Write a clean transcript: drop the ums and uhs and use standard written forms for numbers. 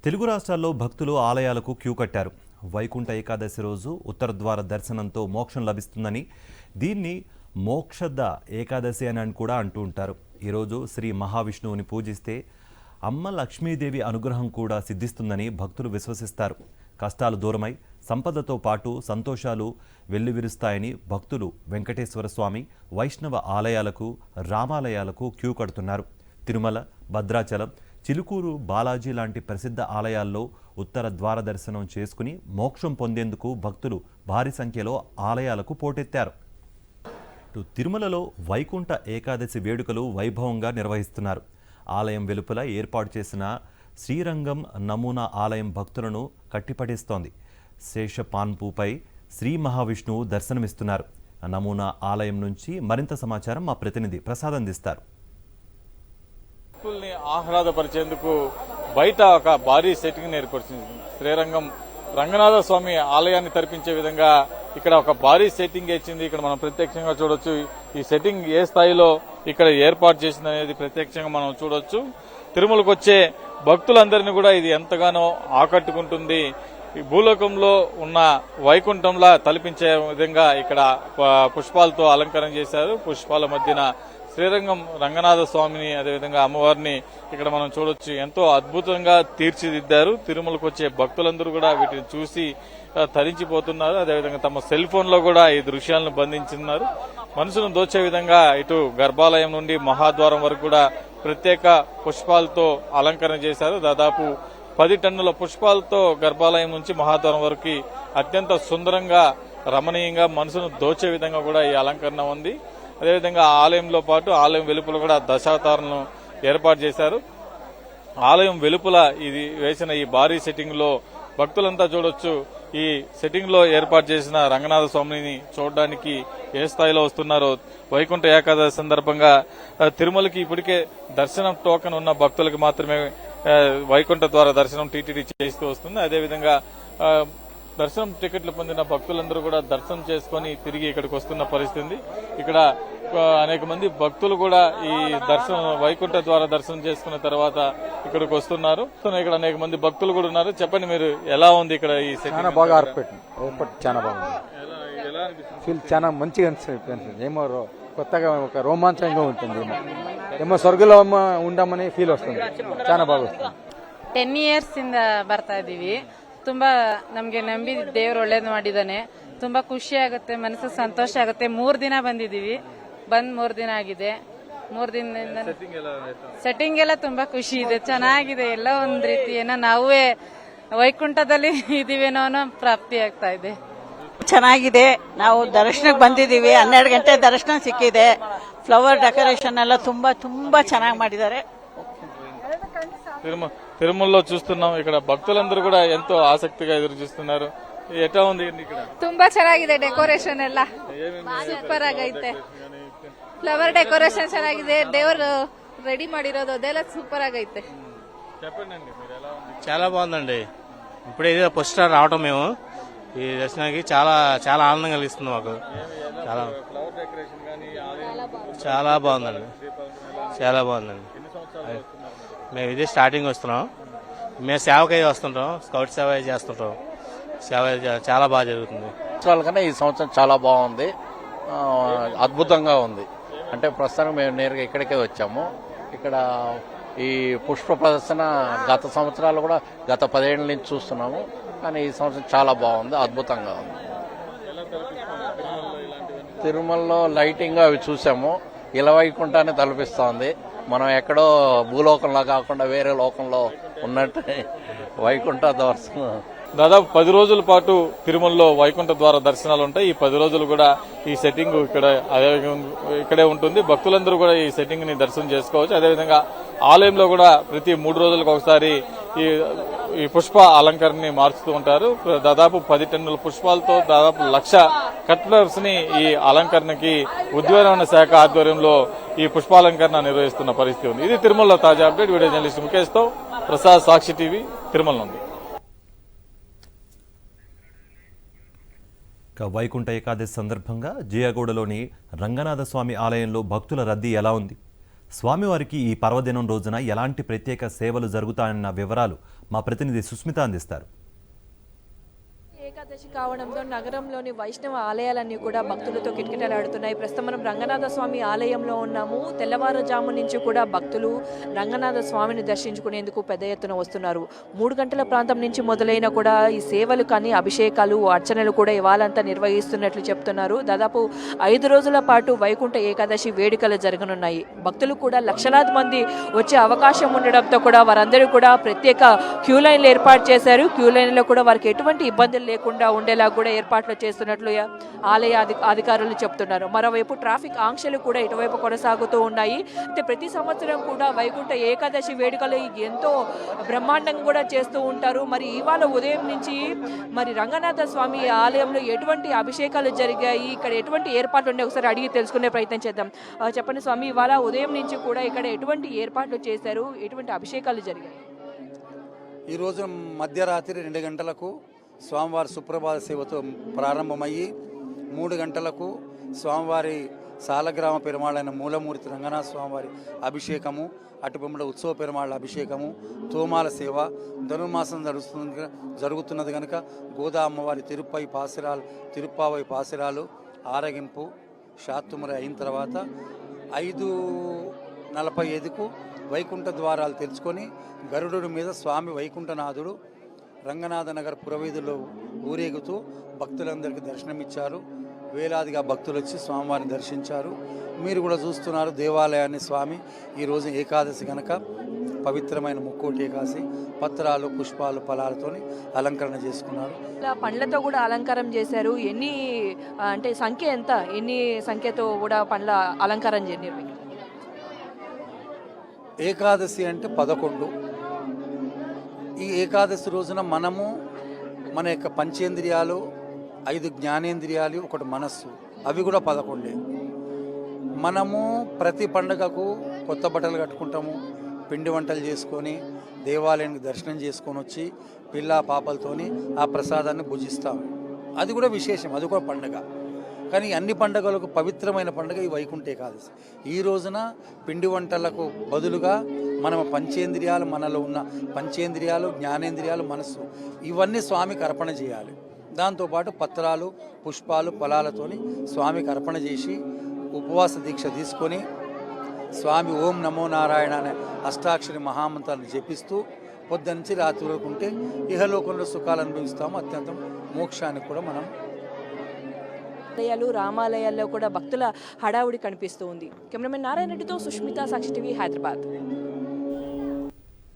తెలుగు రాష్ట్రాల్లో భక్తులు ఆలయాలకు క్యూ కట్టారు. వైకుంఠ ఏకాదశి రోజు ఉత్తర ద్వార దర్శనంతో మోక్షం లభిస్తుందని, దీన్ని మోక్షద ఏకాదశి అని కూడా అంటూ ఉంటారు. ఈరోజు శ్రీ మహావిష్ణువుని పూజిస్తే అమ్మ లక్ష్మీదేవి అనుగ్రహం కూడా సిద్ధిస్తుందని భక్తులు విశ్వసిస్తారు. కష్టాలు దూరమై సంపదతో పాటు సంతోషాలు వెల్లివిరుస్తాయని భక్తులు వెంకటేశ్వర స్వామి, వైష్ణవ ఆలయాలకు, రామాలయాలకు క్యూ కడుతున్నారు. తిరుమల, భద్రాచలం, చిలుకూరు బాలాజీ లాంటి ప్రసిద్ధ ఆలయాల్లో ఉత్తర ద్వార దర్శనం చేసుకుని మోక్షం పొందేందుకు భక్తులు భారీ సంఖ్యలో ఆలయాలకు పోటెత్తారు. తిరుమలలో వైకుంఠ ఏకాదశి వేడుకలు వైభవంగా నిర్వహిస్తున్నారు. ఆలయం వెలుపల ఏర్పాటు చేసిన శ్రీరంగం నమూనా ఆలయం భక్తులను కట్టిపడేస్తోంది. శేషపాన్పుపై శ్రీ మహావిష్ణువు దర్శనమిస్తున్నారు. నమూనా ఆలయం నుంచి మరింత సమాచారం మా ప్రతినిధి ప్రసాద్ అందిస్తారు. భక్తుల్ని ఆహ్లాదపరిచేందుకు బయట ఒక భారీ సెట్టింగ్ ఏర్పరిచింది. శ్రీరంగం రంగనాథ స్వామి ఆలయాన్ని తరిపించే విధంగా ఇక్కడ ఒక భారీ సెట్టింగ్ ఇచ్చింది. ఇక్కడ మనం ప్రత్యక్షంగా చూడొచ్చు. ఈ సెట్టింగ్ ఏ స్థాయిలో ఇక్కడ ఏర్పాటు చేసింది అనేది ప్రత్యక్షంగా మనం చూడొచ్చు. తిరుమలకు వచ్చే భక్తులందరినీ కూడా ఇది ఎంతగానో ఆకట్టుకుంటుంది. ఈ భూలోకంలో ఉన్న వైకుంఠంలా తలపించే విధంగా ఇక్కడ పుష్పాలతో అలంకరణ చేశారు. పుష్పాల మధ్యన శ్రీరంగం రంగనాథ స్వామిని, అదేవిధంగా అమ్మవారిని ఇక్కడ మనం చూడొచ్చు. ఎంతో అద్భుతంగా తీర్చిదిద్దారు. తిరుమలకు వచ్చే భక్తులందరూ కూడా వీటిని చూసి తరించిపోతున్నారు. అదేవిధంగా తమ సెల్ ఫోన్ లో కూడా ఈ దృశ్యాలను బంధించున్నారు. మనసును దోచే విధంగా ఇటు గర్భాలయం నుండి మహాద్వారం వరకు కూడా ప్రత్యేక పుష్పాలతో అలంకరణ చేశారు. దాదాపు 10 టన్నుల పుష్పాలతో గర్భాలయం నుంచి మహాద్వారం వరకు అత్యంత సుందరంగా, రమణీయంగా, మనసును దోచే విధంగా కూడా ఈ అలంకరణ ఉంది. అదేవిధంగా ఆలయంలో పాటు ఆలయం వెలుపల కూడా దశావతారాలను ఏర్పాటు చేశారు. ఆలయం వెలుపల ఇది వేసిన ఈ భారీ సెట్టింగ్ లో భక్తులంతా చూడొచ్చు. ఈ సెట్టింగ్ లో ఏర్పాటు చేసిన రంగనాథ స్వామిని చూడడానికి ఏ స్థాయిలో వస్తున్నారో. వైకుంఠ ఏకాదశి సందర్భంగా తిరుమలకి ఇప్పటికే దర్శనం టోకెన్ ఉన్న భక్తులకు మాత్రమే వైకుంఠ ద్వార దర్శనం టీటీడీ చేస్తూ వస్తుంది. అదేవిధంగా దర్శనం టికెట్లు పొందిన భక్తులందరూ కూడా దర్శనం చేసుకుని తిరిగి ఇక్కడికి వస్తున్న పరిస్థితి. ఇక్కడ అనేక మంది భక్తులు కూడా ఈ దర్శనం వైకుంఠ ద్వార దర్శనం చేసుకున్న తర్వాత ఇక్కడికి వస్తున్నారు. ఇక్కడ అనేక మంది భక్తులు కూడా ఉన్నారు. చెప్పండి, మీరు ఎలా ఉంది ఇక్కడ? ఈ చాలా బాగా చాలా బాగుంది. ఫీల్ చాలా మంచిగా అనిపిస్తుంది. ఏమో కొత్తగా ఒక రోమాంచంగా ఉంటుంది. ఏమో స్వర్గంలో ఉండమని ఫీల్ వస్తుంది. చాలా బాగా వస్తుంది. 10 years ಇಂದ ಬರ್ತಾ ಇದೀವಿ. ತುಂಬಾ ನಮ್ಗೆ ನಂಬಿ ದೇವ್ರು ಒಳ್ಳೇದು ಮಾಡಿದಾನೆ. ತುಂಬಾ ಖುಷಿ ಆಗುತ್ತೆ, ಮನಸ್ಸಿಗೆ ಸಂತೋಷ ಆಗುತ್ತೆ. 3 ದಿನ ಬಂದಿದೀವಿ. 3 ದಿನ ಆಗಿದೆ. 3 ದಿನದಿಂದ ಸೆಟ್ಟಿಂಗ್ ಎಲ್ಲ ತುಂಬಾ ಖುಷಿ ಇದೆ, ಚೆನ್ನಾಗಿದೆ. ಎಲ್ಲ ಒಂದ್ ರೀತಿ ಏನೋ ನಾವೇ ವೈಕುಂಠದಲ್ಲಿ ಇದೀವೇನೋ ಅನ್ನೋ ಪ್ರಾಪ್ತಿ ಆಗ್ತಾ ಇದೆ. ಚೆನ್ನಾಗಿದೆ. ನಾವು ದರ್ಶನಕ್ಕೆ ಬಂದಿದ್ದೀವಿ. 12 ಗಂಟೆ ದರ್ಶನ ಸಿಕ್ಕಿದೆ. ಫ್ಲವರ್ ಡೆಕೋರೇಷನ್ ಎಲ್ಲ ತುಂಬಾ ತುಂಬಾ ಚೆನ್ನಾಗಿ ಮಾಡಿದ್ದಾರೆ. తిరుమలలో చూస్తున్నాం. ఇక్కడ భక్తులందరూ కూడా ఎంతో ఆసక్తిగా ఎదురు చూస్తున్నారు. ఎట్లా ఉంది ఇక్కడ? ತುಂಬಾ ಚೆನ್ನಾಗಿದೆ. ಡೆಕೋರೇಷನ್ ಎಲ್ಲ ಸೂಪರ್ ಆಗೈತೆ. ಫ್ಲವರ್ ಡೆಕೋರೇಷನ್ ಚೆನ್ನಾಗಿದೆ. ದೇವರು రెడీ ಮಾಡಿರೋದು ಅದೆಲ್ಲ సూపర్ ಆಗೈತೆ. చెప్పండి, మీరు ఎలా ఉంది? చాలా బాగుందండి. ఇప్పుడే ఫస్ట్ రావటం మేము ఈ దర్శనానికి చాలా చాలా ఆనందం కలిగిస్తుంది మాకు. చాలా చాలా బాగుందండి. చాలా బాగుందండి. మేము ఇదే స్టార్టింగ్ వస్తున్నాం. మేము సేవకై వస్తుంటాం, స్కౌట్ సేవ చేస్తుంటాం. సేవ చాలా బాగా జరుగుతుంది. సంవత్సరాల కన్నా ఈ సంవత్సరం చాలా బాగుంది, అద్భుతంగా ఉంది. అంటే ప్రస్తుతం మేము నేరుగా ఇక్కడికే వచ్చాము. ఇక్కడ ఈ పుష్ప ప్రదర్శన గత సంవత్సరాలు కూడా గత 10 ఏళ్ల నుంచి చూస్తున్నాము. కానీ ఈ సంవత్సరం చాలా బాగుంది, అద్భుతంగా ఉంది. తిరుమలలో లైటింగ్ అవి చూసాము. ఇలవైకుంఠాన్ని తలపిస్తోంది. మనం ఎక్కడో భూలోకంలో కాకుండా వేరే లోకంలో ఉన్నట్టు వైకుంఠ దర్శనం. దాదాపు 10 రోజుల పాటు తిరుమలలో వైకుంఠ ద్వార దర్శనాలు ఉంటాయి. ఈ 10 రోజులు కూడా ఈ సెట్టింగ్ ఇక్కడే ఉంటుంది. భక్తులందరూ కూడా ఈ సెట్టింగ్ ని దర్శనం చేసుకోవచ్చు. అదేవిధంగా ఆలయంలో కూడా ప్రతి 3 రోజులకు ఒకసారి ఈ పుష్ప అలంకరణని మార్చుతూ ఉంటారు. దాదాపు 10 టన్నుల పుష్పాలతో దాదాపు 1,00,000 కట్లర్స్ ని ఈ అలంకరణకి ఉద్యానవన శాఖ ఆధ్వర్యంలో ఈ పుష్పాలంకరణ నిర్వహిస్తున్న పరిస్థితి ఉంది. ఇది తిరుమలలో తాజా అప్డేట్. వీడియో జర్నలిస్ట్ ముఖేష్ తో ప్రసాద్, సాక్షి టీవీ, తిరుమల నుండి. వైకుంఠ ఏకాదశి సందర్భంగా జియాగూడలోని రంగనాథ స్వామి ఆలయంలో భక్తుల రద్దీ ఎలా ఉంది? స్వామివారికి ఈ పర్వదినం రోజున ఎలాంటి ప్రత్యేక సేవలు జరుగుతాయన్న వివరాలు మా ప్రతినిధి సుస్మిత అందిస్తారు. ఏకాదశి కావడంతో నగరంలోని వైష్ణవ ఆలయాలన్నీ కూడా భక్తులతో కిటకిటలాడుతున్నాయి. ప్రస్తుతం మనం రంగనాథ స్వామి ఆలయంలో ఉన్నాము. తెల్లవారుజాము నుంచి కూడా భక్తులు రంగనాథ స్వామిని దర్శించుకునేందుకు పెద్ద ఎత్తున వస్తున్నారు. 3 గంటల ప్రాంతం నుంచి మొదలైన కూడా ఈ సేవలు కానీ అభిషేకాలు అర్చనలు కూడా ఇవాళంతా నిర్వహిస్తున్నట్లు చెప్తున్నారు. దాదాపు 5 రోజుల పాటు వైకుంఠ ఏకాదశి వేడుకలు జరగనున్నాయి. భక్తులు కూడా లక్షలాది మంది వచ్చే అవకాశం ఉండడంతో కూడా వారందరూ కూడా ప్రత్యేక క్యూ లైన్లు ఏర్పాటు చేశారు. క్యూ లైన్లో కూడా వారికి ఎటువంటి ఇబ్బందులు లేకుండా ఉండేలా కూడా ఏర్పాట్లు చేస్తున్నట్లు ఆలయ అధికారులు చెప్తున్నారు. మరోవైపు ట్రాఫిక్ ఆంక్షలు కూడా ఇటువైపు కొనసాగుతూ ఉన్నాయి. అయితే ప్రతి సంవత్సరం కూడా వైకుంఠ ఏకాదశి వేడుకలు ఎంతో బ్రహ్మాండంగా కూడా చేస్తూ ఉంటారు. మరి ఇవాళ ఉదయం నుంచి మరి రంగనాథ స్వామి ఆలయంలో ఎటువంటి అభిషేకాలు జరిగాయి, ఇక్కడ ఎటువంటి ఏర్పాట్లు ఉన్నాయి, ఒకసారి అడిగి తెలుసుకునే ప్రయత్నం చేద్దాం. చెప్పండి స్వామి, ఇవాళ ఉదయం నుంచి కూడా ఇక్కడ ఎటువంటి ఏర్పాట్లు చేశారు, ఎటువంటి అభిషేకాలు జరిగాయి? ఈరోజు మధ్యరాత్రి 2 గంటలకు స్వామివారి సుప్రభాత సేవతో ప్రారంభమయ్యి 3 గంటలకు స్వామివారి సాలగ్రామ పెరుమాళైన మూలమూర్తి రంగనాథ స్వామివారి అభిషేకము, అటుపిమ్మడ ఉత్సవ పెరుమాళ్ళ అభిషేకము, తోమాల సేవ ధనుర్మాసం జరుగుతున్నది కనుక గోదా అమ్మవారి తిరుప్పావై పాసిరాలు ఆరగింపు శాతుమురి అయిన తర్వాత 5:45కు వైకుంఠ ద్వారాలు తెరుచుకొని గరుడు మీద స్వామి వైకుంఠనాథుడు రంగనాథ నగర్ పురవీధుల్లో ఊరేగుతూ భక్తులందరికీ దర్శనమిచ్చారు. వేలాదిగా భక్తులు వచ్చి స్వామివారిని దర్శించారు. మీరు కూడా చూస్తున్నారు దేవాలయాన్ని. స్వామి ఈరోజు ఏకాదశి కనుక పవిత్రమైన ముక్కోటి ఏకాదశి పత్రాలు, పుష్పాలు, ఫలాలతో అలంకరణ చేసుకున్నారు. ఇలా పండ్లతో కూడా అలంకారం చేశారు. ఎన్ని అంటే సంఖ్య ఎంత, ఎన్ని సంఖ్యతో కూడా పండ్ల అలంకారం నిర్వహించారు? ఏకాదశి అంటే 11. ఈ ఏకాదశి రోజున మనము మన యొక్క పంచేంద్రియాలు, 5 జ్ఞానేంద్రియాలు, 1 మనస్సు, అవి కూడా 11. మనము ప్రతి పండుగకు కొత్త బట్టలు కట్టుకుంటాము, పిండి వంటలు చేసుకొని దేవాలయానికి దర్శనం చేసుకొని వచ్చి పిల్లా పాపలతోని ఆ ప్రసాదాన్ని భుజిస్తాము. అది కూడా విశేషం, అది కూడా పండుగ. కానీ అన్ని పండుగలకు పవిత్రమైన పండుగ ఈ వైకుంఠ ఏకాదశి. ఈ రోజున పిండి వంటలకు బదులుగా మనం పంచేంద్రియాలు, మనలో ఉన్న పంచేంద్రియాలు, జ్ఞానేంద్రియాలు, మనస్సు, ఇవన్నీ స్వామికి అర్పణ చేయాలి. దాంతోపాటు పత్రాలు, పుష్పాలు, ఫలాలతోని స్వామికి అర్పణ చేసి ఉపవాస దీక్ష తీసుకొని స్వామి ఓం నమో నారాయణ అనే అష్టాక్షరి మహామంత్రాన్ని జపిస్తూ పొద్దునుంచి రాత్రి వరకు ఉంటే ఇహలోకంలో సుఖాలు అనుభవిస్తాము. అత్యంతం మోక్షానికి కూడా మనం. ఆలయాలు, రామాలయాల్లో కూడా భక్తుల హడావుడి కనిపిస్తూ ఉంది. కెమెరామెన్ నారాయణ రెడ్డితో సుష్మిత, సాక్షి టీవీ, హైదరాబాద్.